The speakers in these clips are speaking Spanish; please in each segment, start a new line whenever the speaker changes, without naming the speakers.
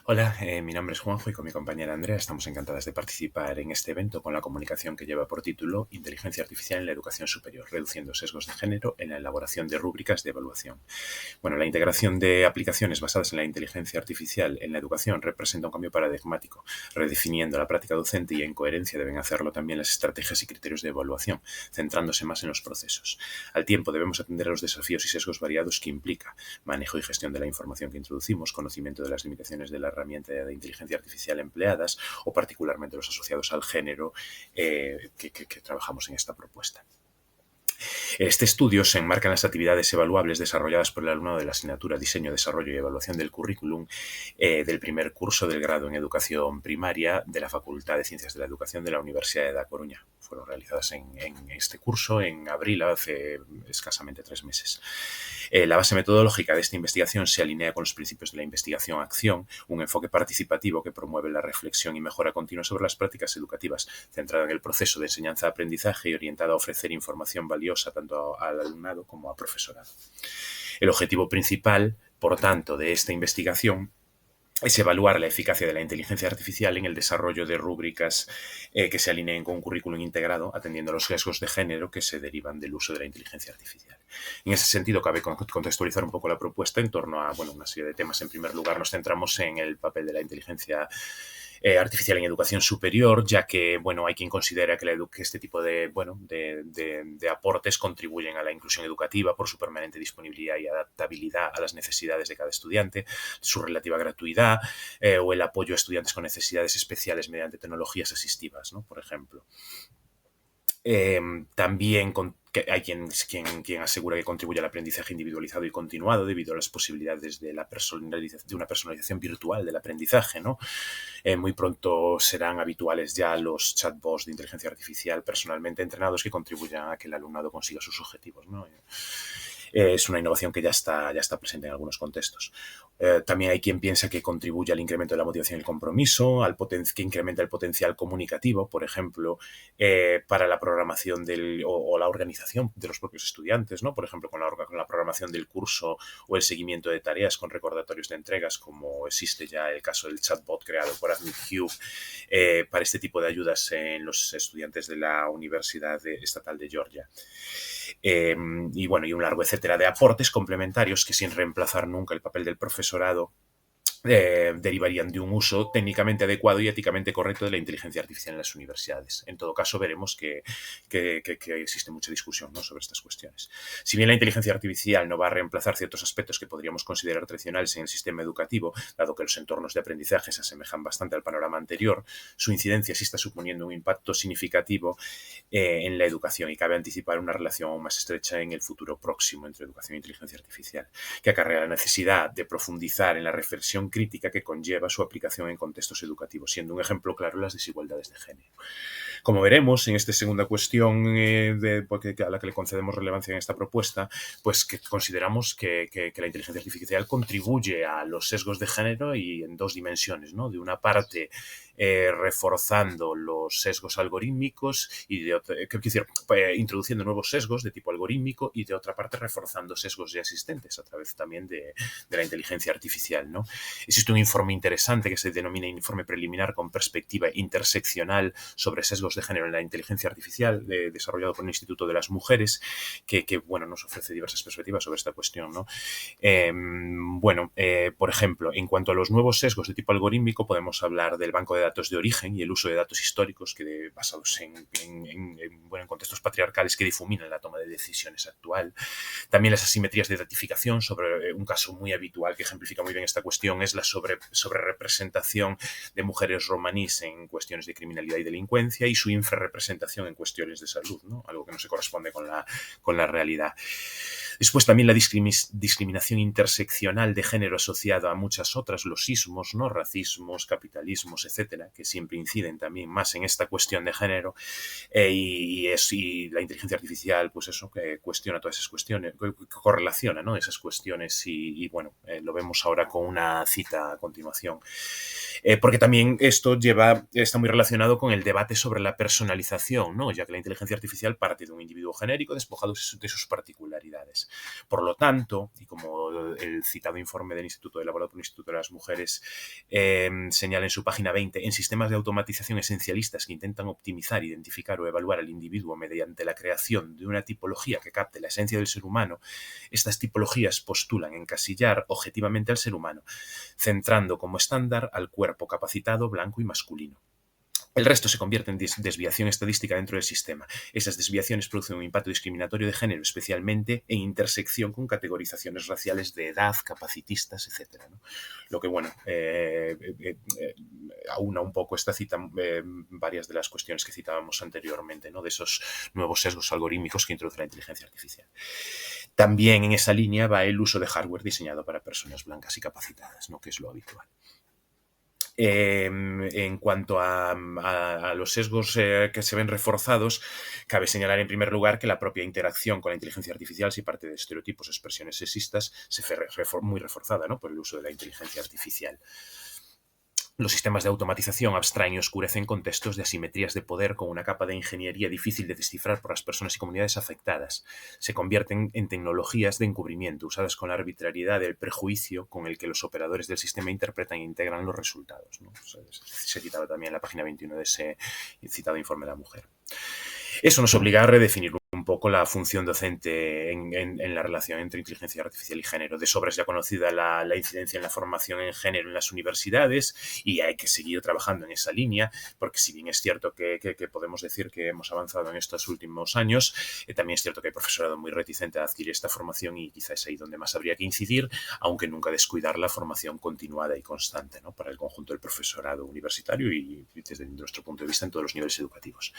Hola, mi nombre es Juanjo y con mi compañera Andrea estamos encantadas de participar en este evento con la comunicación que lleva por título Inteligencia Artificial en la Educación Superior, reduciendo sesgos de género en la elaboración de rúbricas de evaluación. Bueno, la integración de aplicaciones basadas en la inteligencia artificial en la educación representa un cambio paradigmático, redefiniendo la práctica docente y en coherencia deben hacerlo también las estrategias y criterios de evaluación, centrándose más en los procesos. Al tiempo debemos atender a los desafíos y sesgos variados que implica manejo y gestión de la información que introducimos, conocimiento de las limitaciones de la herramienta de inteligencia artificial empleadas o particularmente los asociados al género que trabajamos en esta propuesta. Este estudio se enmarca en las actividades evaluables desarrolladas por el alumnado de la asignatura Diseño, Desarrollo y Evaluación del Currículum del primer curso del grado en Educación Primaria de la Facultad de Ciencias de la Educación de la Universidad de La Coruña. Fueron realizadas en este curso en abril, hace escasamente 3 meses. La base metodológica de esta investigación se alinea con los principios de la investigación-acción, un enfoque participativo que promueve la reflexión y mejora continua sobre las prácticas educativas, centrada en el proceso de enseñanza-aprendizaje y orientada a ofrecer información valiosa tanto al alumnado como al profesorado. El objetivo principal, por tanto, de esta investigación es evaluar la eficacia de la inteligencia artificial en el desarrollo de rúbricas que se alineen con un currículum integrado, atendiendo a los sesgos de género que se derivan del uso de la inteligencia artificial. En ese sentido, cabe contextualizar un poco la propuesta en torno a una serie de temas. En primer lugar, nos centramos en el papel de la inteligencia artificial en educación superior, ya que hay quien considera que este tipo de aportes contribuyen a la inclusión educativa por su permanente disponibilidad y adaptabilidad a las necesidades de cada estudiante, su relativa gratuidad o el apoyo a estudiantes con necesidades especiales mediante tecnologías asistivas, ¿no? Por ejemplo. También hay quien asegura que contribuye al aprendizaje individualizado y continuado debido a las posibilidades de una personalización virtual del aprendizaje, ¿no? Muy pronto serán habituales ya los chatbots de inteligencia artificial personalmente entrenados que contribuyan a que el alumnado consiga sus objetivos, ¿no? Es una innovación que ya está presente en algunos contextos. También hay quien piensa que contribuye al incremento de la motivación y el compromiso, que incrementa el potencial comunicativo, por ejemplo, para la programación o la organización de los propios estudiantes, ¿no? Por ejemplo, con la programación del curso o el seguimiento de tareas con recordatorios de entregas, como existe ya el caso del chatbot creado por AdmitCube para este tipo de ayudas en los estudiantes de la Universidad Estatal de Georgia. Y un largo etcétera de aportes complementarios que sin reemplazar nunca el papel del profesorado derivarían de un uso técnicamente adecuado y éticamente correcto de la inteligencia artificial en las universidades. En todo caso, veremos que existe mucha discusión, ¿no?, sobre estas cuestiones. Si bien la inteligencia artificial no va a reemplazar ciertos aspectos que podríamos considerar tradicionales en el sistema educativo, dado que los entornos de aprendizaje se asemejan bastante al panorama anterior, su incidencia sí está suponiendo un impacto significativo en la educación y cabe anticipar una relación aún más estrecha en el futuro próximo entre educación e inteligencia artificial, que acarrea la necesidad de profundizar en la reflexión crítica que conlleva su aplicación en contextos educativos, siendo un ejemplo claro las desigualdades de género. Como veremos en esta segunda cuestión a la que le concedemos relevancia en esta propuesta, pues que consideramos que la inteligencia artificial contribuye a los sesgos de género y en dos dimensiones, ¿no? De una parte, reforzando los sesgos algorítmicos y introduciendo nuevos sesgos de tipo algorítmico y de otra parte reforzando sesgos ya existentes a través también de la inteligencia artificial, ¿no? Existe un informe interesante que se denomina Informe Preliminar con Perspectiva Interseccional sobre Sesgos de Género en la Inteligencia Artificial, desarrollado por el Instituto de las Mujeres, que nos ofrece diversas perspectivas sobre esta cuestión, ¿no? Por ejemplo, en cuanto a los nuevos sesgos de tipo algorítmico, podemos hablar del banco de datos de origen y el uso de datos históricos basados en contextos patriarcales que difuminan la toma de decisiones actual. También las asimetrías de datificación. Sobre un caso muy habitual que ejemplifica muy bien esta cuestión es la sobrerepresentación de mujeres romaníes en cuestiones de criminalidad y delincuencia y su infrarrepresentación en cuestiones de salud, ¿no? Algo que no se corresponde con la realidad. Después también la discriminación interseccional de género asociada a muchas otras, los ismos, ¿no? Racismos, capitalismos, etcétera, que siempre inciden también más en esta cuestión de género y la inteligencia artificial, pues eso, que cuestiona todas esas cuestiones, que correlaciona, ¿no?, esas cuestiones lo vemos ahora con una cita a continuación. Porque también esto está muy relacionado con el debate sobre la personalización, ¿no?, ya que la inteligencia artificial parte de un individuo genérico despojado de sus particularidades. Por lo tanto, y como el citado informe del Instituto, elaborado por el Instituto de las Mujeres, señala en su página 20, en sistemas de automatización esencialistas que intentan optimizar, identificar o evaluar al individuo mediante la creación de una tipología que capte la esencia del ser humano, estas tipologías postulan encasillar objetivamente al ser humano, centrando como estándar al cuerpo capacitado, blanco y masculino. El resto se convierte en desviación estadística dentro del sistema. Esas desviaciones producen un impacto discriminatorio de género, especialmente en intersección con categorizaciones raciales de edad, capacitistas, etc. ¿no? Lo que, bueno, aúna un poco esta cita varias de las cuestiones que citábamos anteriormente, ¿no? De esos nuevos sesgos algorítmicos que introduce la inteligencia artificial. También en esa línea va el uso de hardware diseñado para personas blancas y capacitadas, ¿no? Que es lo habitual. En cuanto a los sesgos que se ven reforzados, cabe señalar en primer lugar que la propia interacción con la inteligencia artificial, si parte de estereotipos o expresiones sexistas, se ve muy reforzada, ¿no? Por el uso de la inteligencia artificial. Los sistemas de automatización abstraen y oscurecen contextos de asimetrías de poder con una capa de ingeniería difícil de descifrar por las personas y comunidades afectadas. Se convierten en tecnologías de encubrimiento usadas con la arbitrariedad del prejuicio con el que los operadores del sistema interpretan e integran los resultados, ¿no? Se citaba también en la página 21 de ese citado informe de la mujer. Eso nos obliga a redefinir un poco la función docente en la relación entre inteligencia artificial y género. De sobra es ya conocida la incidencia en la formación en género en las universidades y hay que seguir trabajando en esa línea, porque si bien es cierto que podemos decir que hemos avanzado en estos últimos años, también es cierto que hay profesorado muy reticente a adquirir esta formación y quizás es ahí donde más habría que incidir, aunque nunca descuidar la formación continuada y constante, ¿no? Para el conjunto del profesorado universitario y desde nuestro punto de vista en todos los niveles educativos.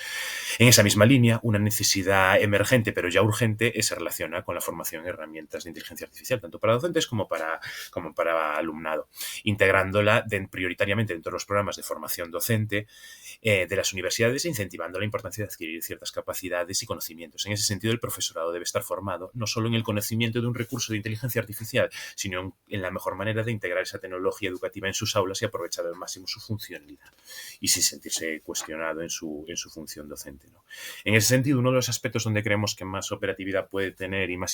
En esa misma línea, una necesidad emergente, pero ya urgente, se relaciona con la formación en herramientas de inteligencia artificial, tanto para docentes como para alumnado, integrándola prioritariamente dentro de los programas de formación docente de las universidades e incentivando la importancia de adquirir ciertas capacidades y conocimientos. En ese sentido, el profesorado debe estar formado no solo en el conocimiento de un recurso de inteligencia artificial, sino en la mejor manera de integrar esa tecnología educativa en sus aulas y aprovechar al máximo su funcionalidad y sin sentirse cuestionado en su función docente, ¿no? En ese sentido, uno de los aspectos donde creemos que más operatividad puede tener y más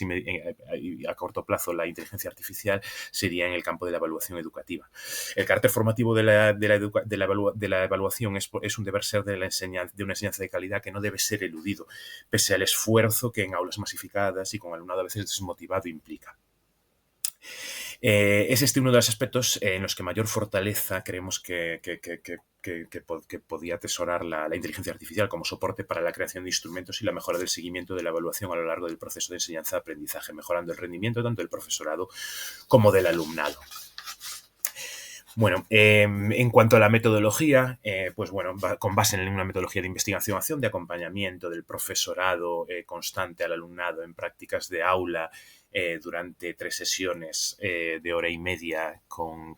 a corto plazo la inteligencia artificial sería en el campo de la evaluación educativa. El carácter formativo de la evaluación es un deber ser de una enseñanza de calidad que no debe ser eludido, pese al esfuerzo que en aulas masificadas y con alumnado a veces desmotivado implica. Es uno de los aspectos en los que mayor fortaleza creemos que podía atesorar la inteligencia artificial como soporte para la creación de instrumentos y la mejora del seguimiento de la evaluación a lo largo del proceso de enseñanza-aprendizaje, mejorando el rendimiento tanto del profesorado como del alumnado. Bueno, en cuanto a la metodología, pues bueno, con base en una metodología de investigación-acción, de acompañamiento del profesorado constante al alumnado en prácticas de aula durante 3 sesiones de hora y media con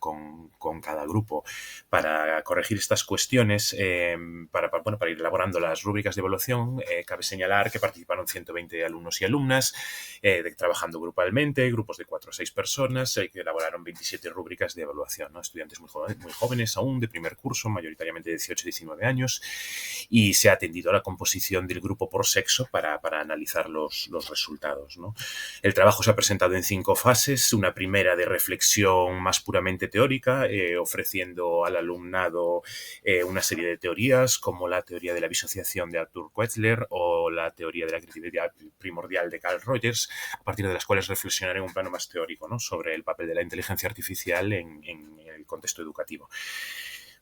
cada grupo para corregir estas cuestiones, para ir elaborando las rúbricas de evaluación. Cabe señalar que participaron 120 alumnos y alumnas, trabajando grupalmente, grupos de 4 o 6 personas, que elaboraron 27 rúbricas de evaluación, ¿no? Estudiantes muy jóvenes aún, de primer curso, mayoritariamente de 18 y 19 años, y se ha atendido a la composición del grupo por sexo para analizar los resultados, ¿no? El trabajo se ha presentado en 5 fases, una primera de reflexión más puramente teórica, ofreciendo al alumnado una serie de teorías como la teoría de la disociación de Arthur Koestler o la teoría de la creatividad primordial de Carl Rogers, a partir de las cuales reflexionar en un plano más teórico, ¿no? Sobre el papel de la inteligencia artificial en el contexto educativo.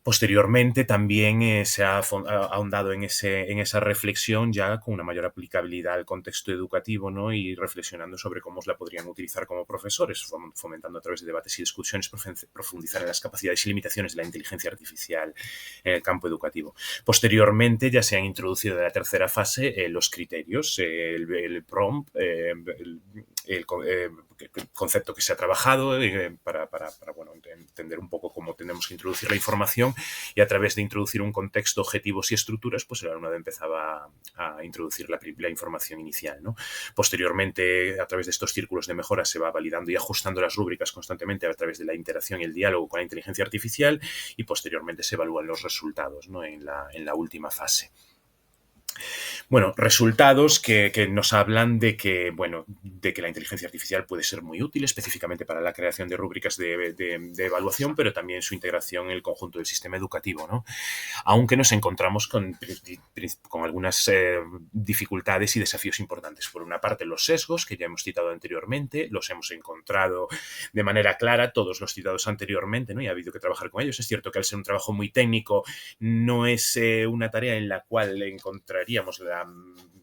Posteriormente también se ha ahondado en esa reflexión ya con una mayor aplicabilidad al contexto educativo, ¿no? Y reflexionando sobre cómo la podrían utilizar como profesores, fomentando a través de debates y discusiones profundizar en las capacidades y limitaciones de la inteligencia artificial en el campo educativo. Posteriormente ya se han introducido en la tercera fase los criterios, el prompt, el concepto que se ha trabajado para entender un poco cómo tenemos que introducir la información, y a través de introducir un contexto, objetivos y estructuras, pues el alumnado empezaba a introducir la información inicial, ¿no? Posteriormente, a través de estos círculos de mejora se va validando y ajustando las rúbricas constantemente a través de la interacción y el diálogo con la inteligencia artificial, y posteriormente se evalúan los resultados, ¿no? en la última fase. Bueno, resultados que nos hablan de que, bueno, de que la inteligencia artificial puede ser muy útil específicamente para la creación de rúbricas de evaluación, pero también su integración en el conjunto del sistema educativo, ¿no? Aunque nos encontramos con algunas dificultades y desafíos importantes. Por una parte, los sesgos, que ya hemos citado anteriormente, los hemos encontrado de manera clara, todos los citados anteriormente, ¿no? Y ha habido que trabajar con ellos. Es cierto que al ser un trabajo muy técnico, no es una tarea en la cual encontraríamos la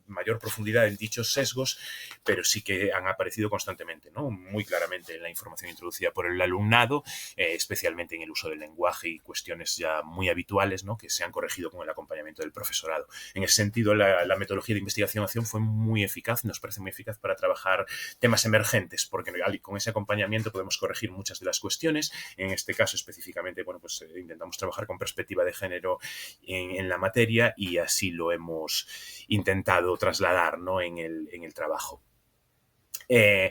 mayor profundidad en dichos sesgos, pero sí que han aparecido constantemente, ¿no? Muy claramente en la información introducida por el alumnado, especialmente en el uso del lenguaje y cuestiones ya muy habituales, ¿no? Que se han corregido con el acompañamiento del profesorado. En ese sentido, la metodología de investigación-acción fue muy eficaz, nos parece muy eficaz para trabajar temas emergentes, porque con ese acompañamiento podemos corregir muchas de las cuestiones. En este caso específicamente, bueno, pues intentamos trabajar con perspectiva de género en la materia y así lo hemos intentado trasladar, ¿no? en el trabajo. Eh,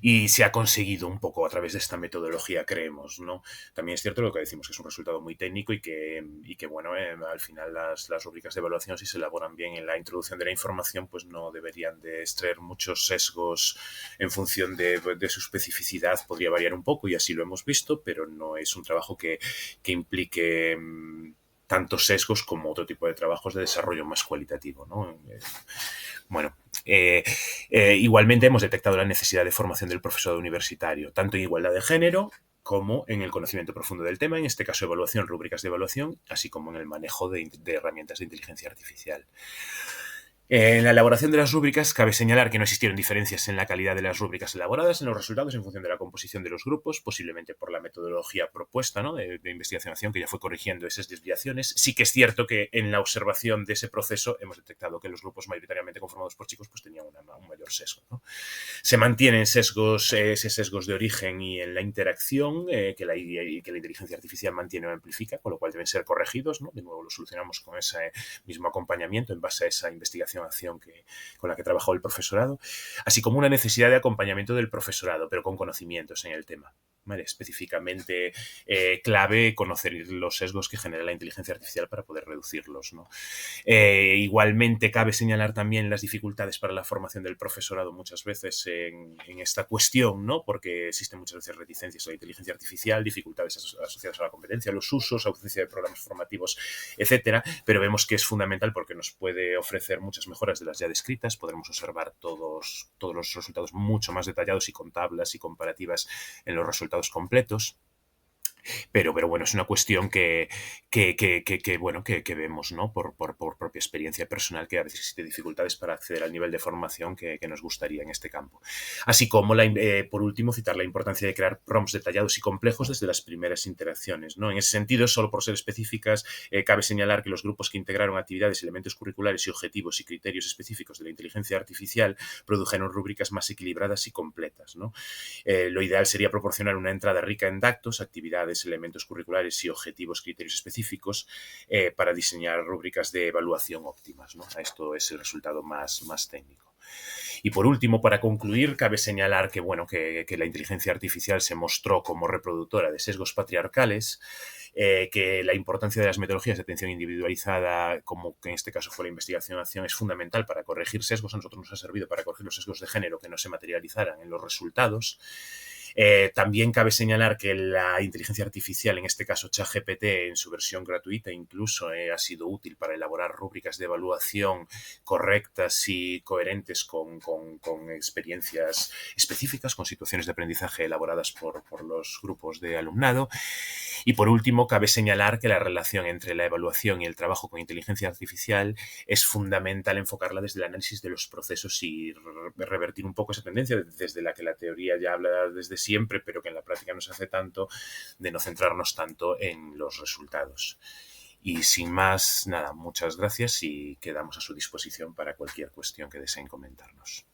y se ha conseguido un poco a través de esta metodología, creemos, ¿no? También es cierto lo que decimos, que es un resultado muy técnico y que bueno, al final las rúbricas de evaluación, si se elaboran bien en la introducción de la información, pues no deberían de extraer muchos sesgos en función de su especificidad. Podría variar un poco y así lo hemos visto, pero no es un trabajo que implique tantos sesgos como otro tipo de trabajos de desarrollo más cualitativo, ¿no? Bueno, igualmente hemos detectado la necesidad de formación del profesorado universitario, tanto en igualdad de género como en el conocimiento profundo del tema, en este caso evaluación, rúbricas de evaluación, así como en el manejo de herramientas de inteligencia artificial. En la elaboración de las rúbricas, cabe señalar que no existieron diferencias en la calidad de las rúbricas elaboradas en los resultados en función de la composición de los grupos, posiblemente por la metodología propuesta, ¿no? de investigación que ya fue corrigiendo esas desviaciones. Sí que es cierto que en la observación de ese proceso hemos detectado que los grupos mayoritariamente conformados por chicos pues tenían un mayor sesgo, ¿no? Se mantienen sesgos de origen y en la interacción que la inteligencia artificial mantiene o amplifica, con lo cual deben ser corregidos, ¿no? De nuevo lo solucionamos con ese mismo acompañamiento en base a esa investigación-acción con la que trabajó el profesorado, así como una necesidad de acompañamiento del profesorado, pero con conocimientos en el tema. ¿Vale? Específicamente clave conocer los sesgos que genera la inteligencia artificial para poder reducirlos, ¿no? Igualmente cabe señalar también las dificultades para la formación del profesorado muchas veces en esta cuestión, ¿no? Porque existen muchas veces reticencias a la inteligencia artificial, dificultades asociadas a la competencia, a los usos, ausencia de programas formativos, etcétera, pero vemos que es fundamental porque nos puede ofrecer muchas mejoras de las ya descritas, podremos observar todos los resultados mucho más detallados y con tablas y comparativas en los resultados completos. Pero bueno, es una cuestión que vemos, ¿no? Por propia experiencia personal, que a veces existe dificultades para acceder al nivel de formación que nos gustaría en este campo. Así como, por último, citar la importancia de crear prompts detallados y complejos desde las primeras interacciones, ¿no? En ese sentido, solo por ser específicas, cabe señalar que los grupos que integraron actividades, elementos curriculares y objetivos y criterios específicos de la inteligencia artificial produjeron rúbricas más equilibradas y completas, ¿no? Lo ideal sería proporcionar una entrada rica en datos, actividades, elementos curriculares y objetivos, criterios específicos para diseñar rúbricas de evaluación óptimas, ¿no? Esto es el resultado más técnico. Y por último, para concluir, cabe señalar que, bueno, que la inteligencia artificial se mostró como reproductora de sesgos patriarcales, que la importancia de las metodologías de atención individualizada, como que en este caso fue la investigación-acción, es fundamental para corregir sesgos. A nosotros nos ha servido para corregir los sesgos de género que no se materializaran en los resultados. También cabe señalar que la inteligencia artificial, en este caso ChatGPT, en su versión gratuita, incluso ha sido útil para elaborar rúbricas de evaluación correctas y coherentes con experiencias específicas, con situaciones de aprendizaje elaboradas por los grupos de alumnado. Y por último, cabe señalar que la relación entre la evaluación y el trabajo con inteligencia artificial es fundamental enfocarla desde el análisis de los procesos y revertir un poco esa tendencia desde la que la teoría ya habla desde siempre, pero que en la práctica no se hace tanto, de no centrarnos tanto en los resultados. Y sin más, nada, muchas gracias y quedamos a su disposición para cualquier cuestión que deseen comentarnos.